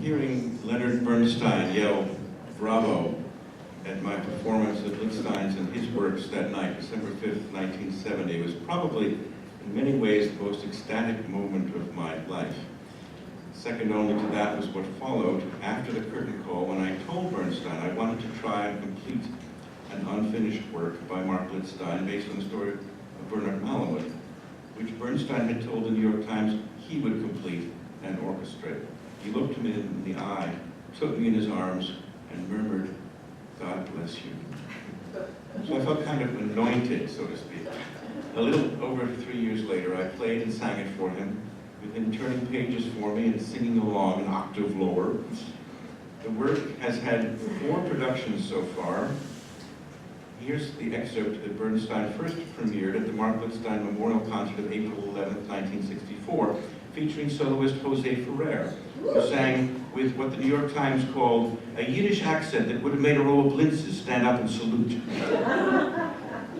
Hearing Leonard Bernstein yell, "Bravo," at my performance of Blitzstein's and his works that night, December 5th, 1970, was probably, in many ways, the most ecstatic moment of my life. Second only to that was what followed after the curtain call when I told Bernstein I wanted to try and complete an unfinished work by Marc Blitzstein based on the story of Bernard Malamud, which Bernstein had told the New York Times he would complete and orchestrate. He looked me in the eye, took me in his arms, and murmured, "God bless you." So I felt kind of anointed, so to speak. A little over 3 years later, I played and sang it for him, with him turning pages for me and singing along an octave lower. The work has had 4 productions so far. Here's the excerpt that Bernstein first premiered at the Marc Blitzstein Memorial Concert of April 11, 1964, featuring soloist Jose Ferrer, who sang with what the New York Times called a Yiddish accent that would have made a row of Blintzes stand up and salute.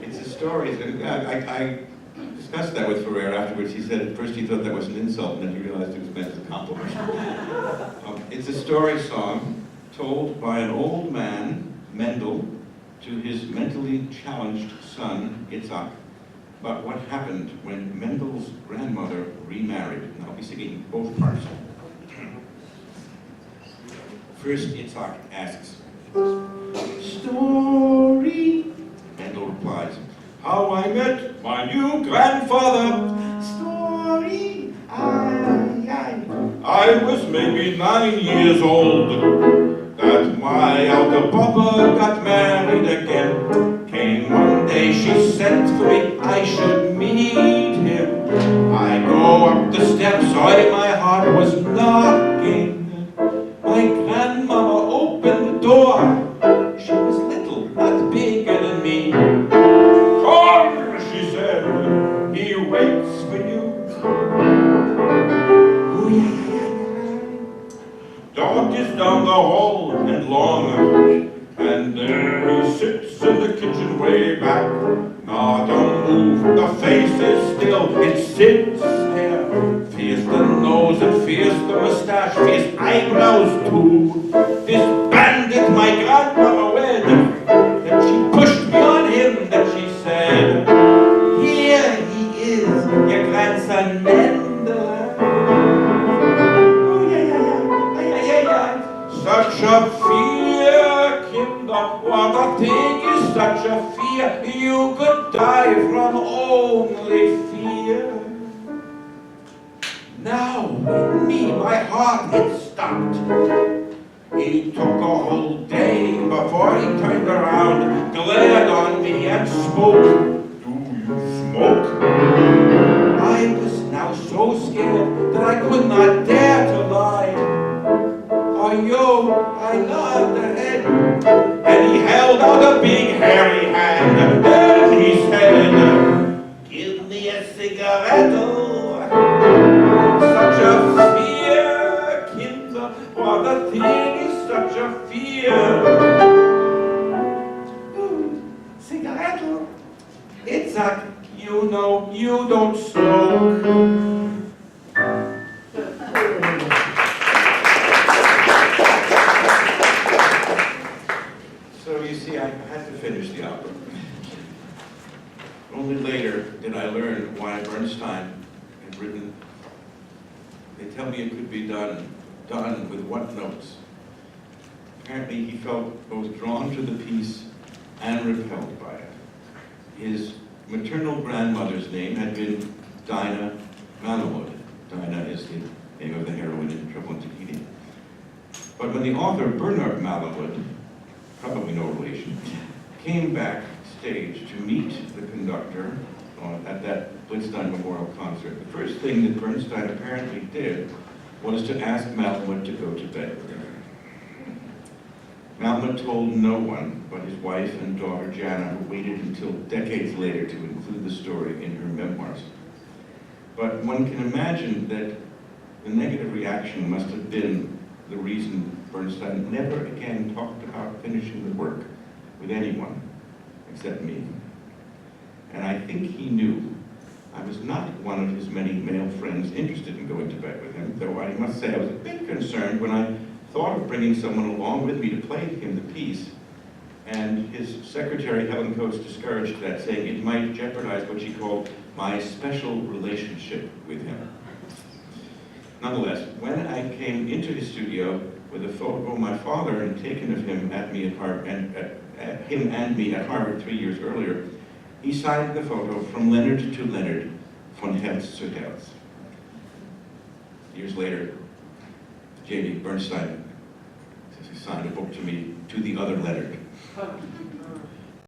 It's a story. I discussed that with Ferrer afterwards. He said at first he thought that was an insult, and then he realized it was meant as a compliment. It's a story song told by an old man, Mendel, to his mentally challenged son, Itzhak, about what happened when Mendel's grandmother remarried. And I'll be singing both parts. First, Itzhak asks, "Story," Mendel replies, "how I met my new grandfather." Story, I was maybe 9 years old. That my elder papa got married again. Came one day, she sent for me, I should meet him. I go up the steps, my heart was knocking. My grandmama opened the door. She was little, not bigger than me. "Come," she said, "he waits for you." Oh, yeah. Dog is down the hall and long, and there he sits in the kitchen way back. Not a move, the face is still, it sits there. Fierce the nose and fierce the mustache, fierce eyebrows too. This bandit my grandmama wed, that she pushed me on him, that she said, "Here he is, your grandson Mendel." Such a fear, Kinder, what a thing is such a fear. You could die from only fear. Now, in me, my heart had stopped. He took a whole day before he turned around, glared on me and spoke. "Do you smoke?" I was now so scared that I could not dare to lie. "Yo," I nodded the head, and he held out a big hairy hand, and he said, "Give me a cigarette." Such a fear, Kinder, what a thing is such a fear. Cigarette? Itzhak, you know, you don't smoke. I had to finish the opera. Only later did I learn why Bernstein had written, "They tell me it could be done with what notes?" Apparently he felt both drawn to the piece and repelled by it. His maternal grandmother's name had been Dinah Malamud. Dinah is the name of the heroine in Trouble in Tahiti. But when the author, Bernard Malamud, probably no relation, came backstage to meet the conductor at that Blitzstein Memorial Concert, the first thing that Bernstein apparently did was to ask Malamud to go to bed with him. Malamud told no one but his wife and daughter Jana, who waited until decades later to include the story in her memoirs. But one can imagine that the negative reaction must have been the reason Bernstein never again talked about finishing the work with anyone except me. And I think he knew I was not one of his many male friends interested in going to bed with him, though I must say I was a bit concerned when I thought of bringing someone along with me to play him the piece, and his secretary, Helen Coates, discouraged that, saying it might jeopardize what she called my special relationship with him. Nonetheless, when I came into his studio with a photo my father had taken of him at me at Harvard, him and me at Harvard 3 years earlier, he signed the photo from Leonard to Leonard, von Herz zu Herz. Years later, J.D. Bernstein says he signed a book to me, to the other Leonard.